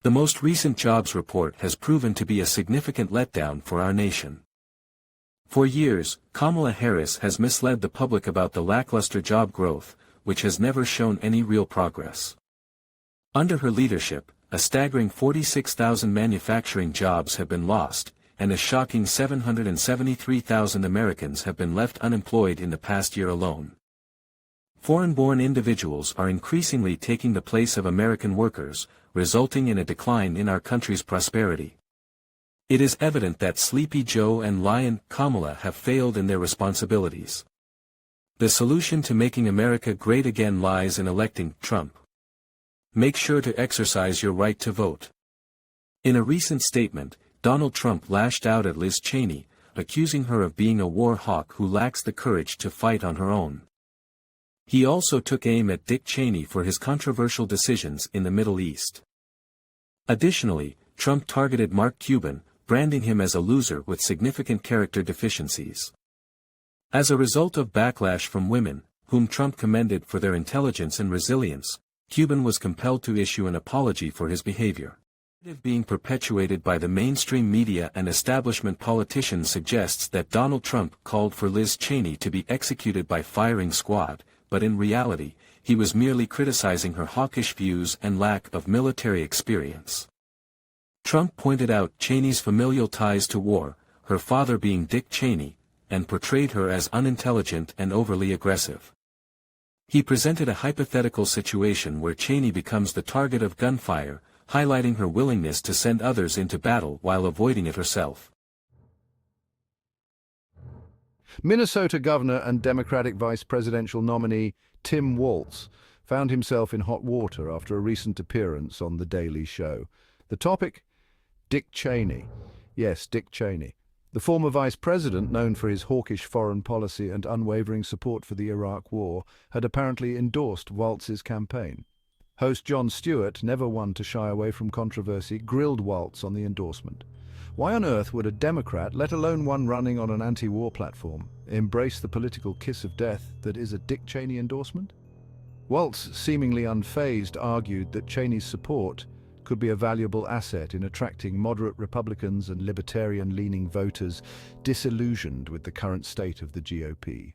The most recent jobs report has proven to be a significant letdown for our nation. For years, Kamala Harris has misled the public about the lackluster job growth, which has never shown any real progress. Under her leadership, a staggering 46,000 manufacturing jobs have been lost, and a shocking 773,000 Americans have been left unemployed in the past year alone. Foreign-born individuals are increasingly taking the place of American workers, resulting in a decline in our country's prosperity. It is evident that Sleepy Joe and Lion Kamala have failed in their responsibilities. The solution to making America great again lies in electing Trump. Make sure to exercise your right to vote. In a recent statement, Donald Trump lashed out at Liz Cheney, accusing her of being a war hawk who lacks the courage to fight on her own. He also took aim at Dick Cheney for his controversial decisions in the Middle East. Additionally, Trump targeted Mark Cuban, branding him as a loser with significant character deficiencies. As a result of backlash from women, whom Trump commended for their intelligence and resilience, Cuban was compelled to issue an apology for his behavior. The narrative being perpetuated by the mainstream media and establishment politicians suggests that Donald Trump called for Liz Cheney to be executed by firing squad, but in reality, he was merely criticizing her hawkish views and lack of military experience. Trump pointed out Cheney's familial ties to war, her father being Dick Cheney, and portrayed her as unintelligent and overly aggressive. He presented a hypothetical situation where Cheney becomes the target of gunfire, highlighting her willingness to send others into battle while avoiding it herself. Minnesota Governor and Democratic Vice Presidential nominee Tim Walz found himself in hot water after a recent appearance on The Daily Show. The topic? Dick Cheney. Yes, Dick Cheney. The former vice president, known for his hawkish foreign policy and unwavering support for the Iraq War, had apparently endorsed Walz's campaign. Host Jon Stewart, never one to shy away from controversy, grilled Walz on the endorsement. Why on earth would a Democrat, let alone one running on an anti-war platform, embrace the political kiss of death that is a Dick Cheney endorsement? Walz, seemingly unfazed, argued that Cheney's support could be a valuable asset in attracting moderate Republicans and libertarian-leaning voters disillusioned with the current state of the GOP.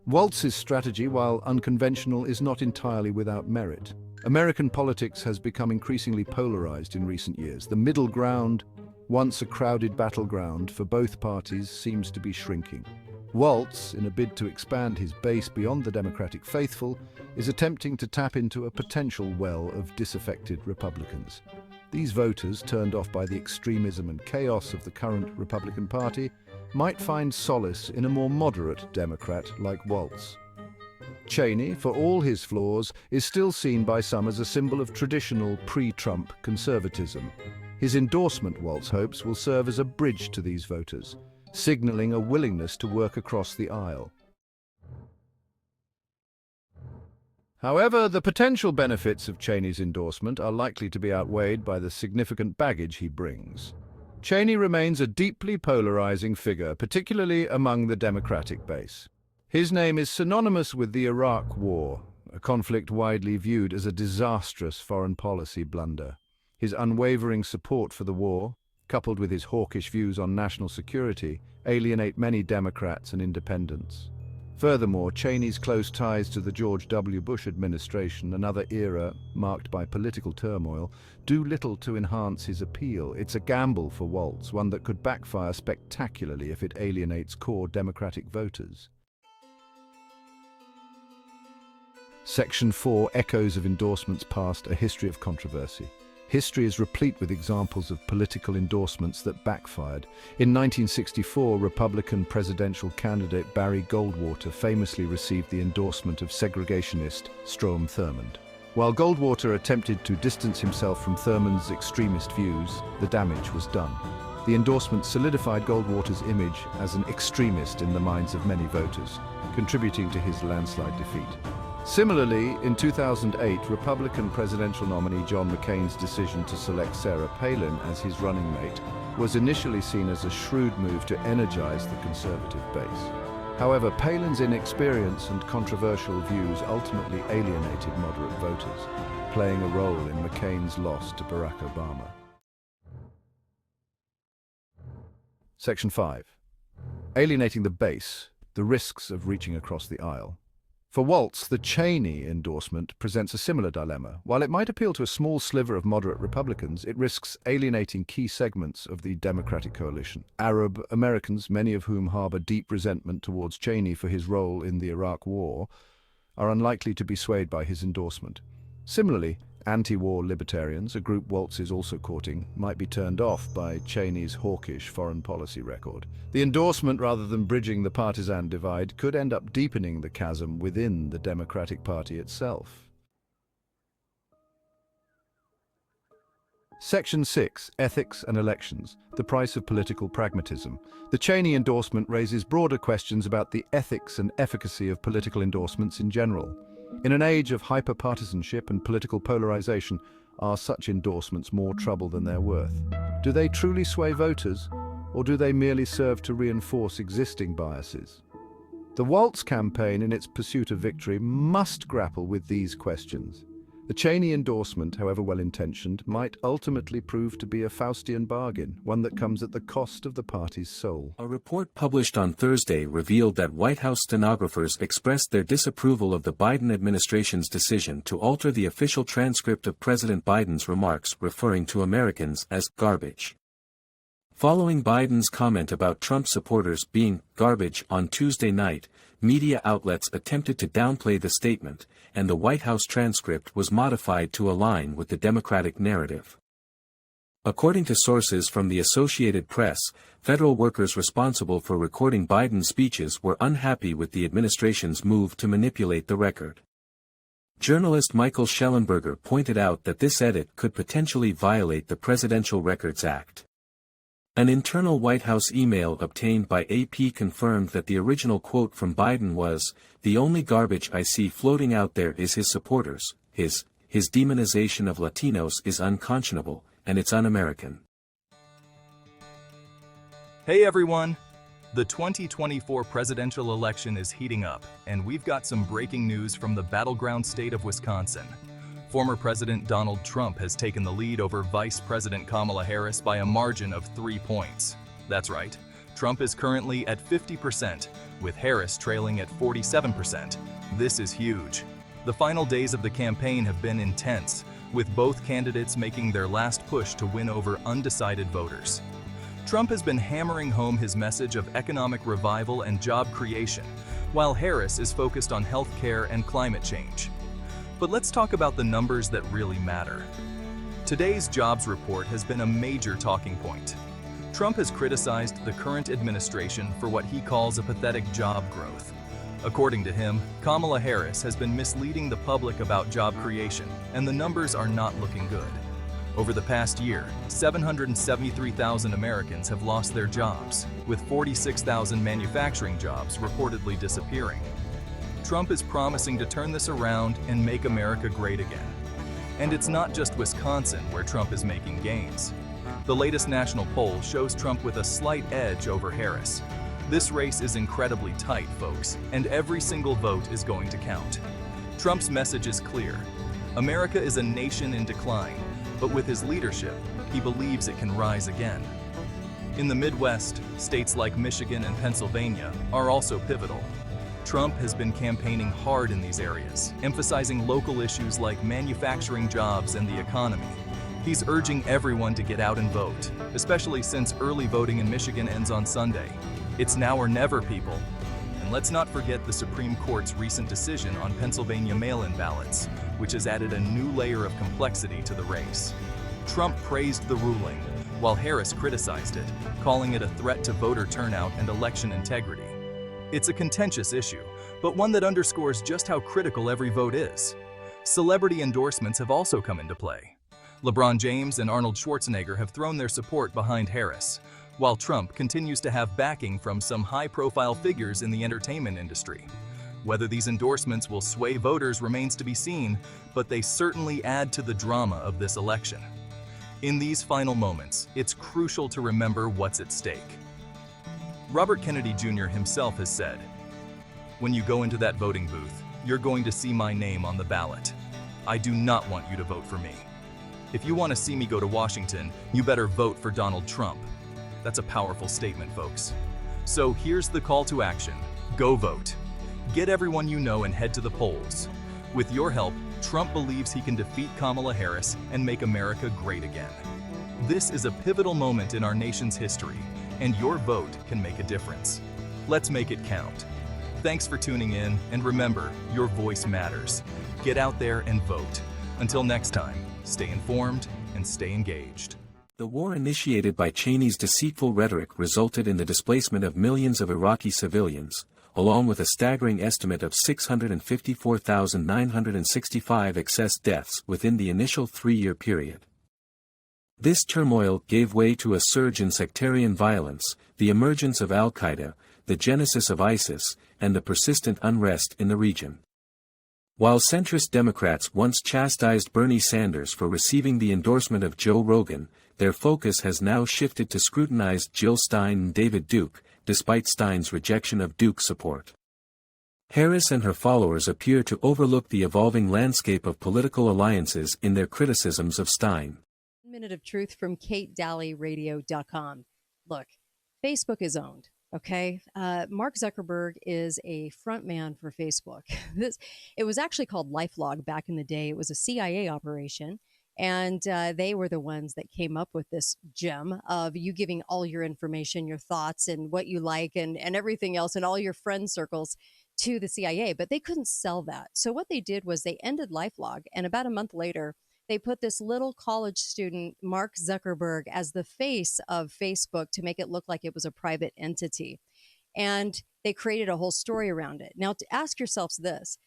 Walz's strategy, while unconventional, is not entirely without merit. American politics has become increasingly polarized in recent years. The middle ground, once a crowded battleground for both parties, seems to be shrinking. Walz, in a bid to expand his base beyond the Democratic faithful, is attempting to tap into a potential well of disaffected Republicans. These voters, turned off by the extremism and chaos of the current Republican Party, might find solace in a more moderate Democrat like Walz. Cheney, for all his flaws, is still seen by some as a symbol of traditional pre-Trump conservatism. His endorsement, Walz hopes, will serve as a bridge to these voters, signaling a willingness to work across the aisle. However, the potential benefits of Cheney's endorsement are likely to be outweighed by the significant baggage he brings. Cheney remains a deeply polarizing figure, particularly among the Democratic base. His name is synonymous with the Iraq War, a conflict widely viewed as a disastrous foreign policy blunder. His unwavering support for the war, coupled with his hawkish views on national security, alienate many Democrats and independents. Furthermore, Cheney's close ties to the George W. Bush administration, another era marked by political turmoil, do little to enhance his appeal. It's a gamble for Walz, one that could backfire spectacularly if it alienates core Democratic voters. Section 4, Echoes of Endorsements Past, A History of Controversy. History is replete with examples of political endorsements that backfired. In 1964, Republican presidential candidate Barry Goldwater famously received the endorsement of segregationist Strom Thurmond. While Goldwater attempted to distance himself from Thurmond's extremist views, the damage was done. The endorsement solidified Goldwater's image as an extremist in the minds of many voters, contributing to his landslide defeat. Similarly, in 2008, Republican presidential nominee John McCain's decision to select Sarah Palin as his running mate was initially seen as a shrewd move to energize the conservative base. However, Palin's inexperience and controversial views ultimately alienated moderate voters. playing a role in McCain's loss to Barack Obama. Section 5. Alienating the base, the risks of reaching across the aisle. For Waltz, the Cheney endorsement presents a similar dilemma. While it might appeal to a small sliver of moderate Republicans, it risks alienating key segments of the Democratic coalition. Arab Americans, many of whom harbor deep resentment towards Cheney for his role in the Iraq War, are unlikely to be swayed by his endorsement. Similarly, anti-war libertarians, a group Waltz is also courting, might be turned off by Cheney's hawkish foreign policy record. The endorsement, rather than bridging the partisan divide, could end up deepening the chasm within the Democratic Party itself. Section 6. Ethics and Elections, the price of political pragmatism. The Cheney endorsement raises broader questions about the ethics and efficacy of political endorsements in general. In an age of hyper-partisanship and political polarization, are such endorsements more trouble than they're worth? Do they truly sway voters, or do they merely serve to reinforce existing biases? The Waltz campaign, in its pursuit of victory, must grapple with these questions. The Cheney endorsement, however well-intentioned, might ultimately prove to be a Faustian bargain, one that comes at the cost of the party's soul. A report published on Thursday revealed that White House stenographers expressed their disapproval of the Biden administration's decision to alter the official transcript of President Biden's remarks referring to Americans as garbage. Following Biden's comment about Trump supporters being garbage on Tuesday night, media outlets attempted to downplay the statement, and the White House transcript was modified to align with the Democratic narrative. According to sources from the Associated Press, federal workers responsible for recording Biden's speeches were unhappy with the administration's move to manipulate the record. Journalist Michael Schellenberger pointed out that this edit could potentially violate the Presidential Records Act. An internal White House email obtained by AP confirmed that the original quote from Biden was, "The only garbage I see floating out there is his supporters. His demonization of Latinos is unconscionable, and it's un-American." Hey everyone! The 2024 presidential election is heating up, and we've got some breaking news from the battleground state of Wisconsin. Former President Donald Trump has taken the lead over Vice President Kamala Harris by a margin of 3 points. That's right, Trump is currently at 50%, with Harris trailing at 47%. This is huge. The final days of the campaign have been intense, with both candidates making their last push to win over undecided voters. Trump has been hammering home his message of economic revival and job creation, while Harris is focused on health care and climate change. But let's talk about the numbers that really matter. Today's jobs report has been a major talking point. Trump has criticized the current administration for what he calls a pathetic job growth. According to him, Kamala Harris has been misleading the public about job creation, and the numbers are not looking good. Over the past year, 773,000 Americans have lost their jobs, with 46,000 manufacturing jobs reportedly disappearing. Trump is promising to turn this around and make America great again. And it's not just Wisconsin where Trump is making gains. The latest national poll shows Trump with a slight edge over Harris. This race is incredibly tight, folks, and every single vote is going to count. Trump's message is clear. America is a nation in decline, but with his leadership, he believes it can rise again. In the Midwest, states like Michigan and Pennsylvania are also pivotal. Trump has been campaigning hard in these areas, emphasizing local issues like manufacturing jobs and the economy. He's urging everyone to get out and vote, especially since early voting in Michigan ends on Sunday. It's now or never, people. And let's not forget the Supreme Court's recent decision on Pennsylvania mail-in ballots, which has added a new layer of complexity to the race. Trump praised the ruling, while Harris criticized it, calling it a threat to voter turnout and election integrity. It's a contentious issue, but one that underscores just how critical every vote is. Celebrity endorsements have also come into play. LeBron James and Arnold Schwarzenegger have thrown their support behind Harris, while Trump continues to have backing from some high-profile figures in the entertainment industry. Whether these endorsements will sway voters remains to be seen, but they certainly add to the drama of this election. In these final moments, it's crucial to remember what's at stake. Robert Kennedy Jr. himself has said, "When you go into that voting booth, you're going to see my name on the ballot." I do not want you to vote for me. If you want to see me go to Washington, you better vote for Donald Trump. That's a powerful statement, folks. So here's the call to action. Go vote. Get everyone you know and head to the polls. With your help, Trump believes he can defeat Kamala Harris and make America great again. This is a pivotal moment in our nation's history, and your vote can make a difference. Let's make it count. Thanks for tuning in, and remember, your voice matters. Get out there and vote. Until next time, stay informed and stay engaged. The war initiated by Cheney's deceitful rhetoric resulted in the displacement of millions of Iraqi civilians, along with a staggering estimate of 654,965 excess deaths within the initial 3-year period. This turmoil gave way to a surge in sectarian violence, the emergence of al-Qaeda, the genesis of ISIS, and the persistent unrest in the region. While centrist Democrats once chastised Bernie Sanders for receiving the endorsement of Joe Rogan, their focus has now shifted to scrutinize Jill Stein and David Duke, despite Stein's rejection of Duke's support. Harris and her followers appear to overlook the evolving landscape of political alliances in their criticisms of Stein. Minute of Truth from KateDalleyRadio.com. Look, Facebook is owned. Okay. Mark Zuckerberg is a front man for Facebook. It was actually called LifeLog back in the day. It was a CIA operation. And they were the ones that came up with this gem of you giving all your information, your thoughts and what you like and everything else and all your friend circles to the CIA. But they couldn't sell that. So what they did was they ended LifeLog. And about a month later, they put this little college student, Mark Zuckerberg, as the face of Facebook to make it look like it was a private entity. And they created a whole story around it. Now, to ask yourselves this,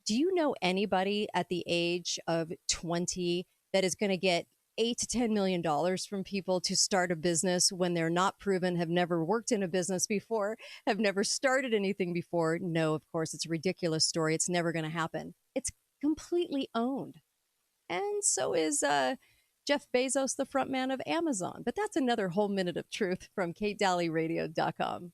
do you know anybody at the age of 20 that is going to get $8 to $10 million from people to start a business when they're not proven, have never worked in a business before, have never started anything before? No, of course, it's a ridiculous story. It's never going to happen. It's completely owned. And so is Jeff Bezos, the front man of Amazon. But that's another whole minute of truth from KateDalleyRadio.com.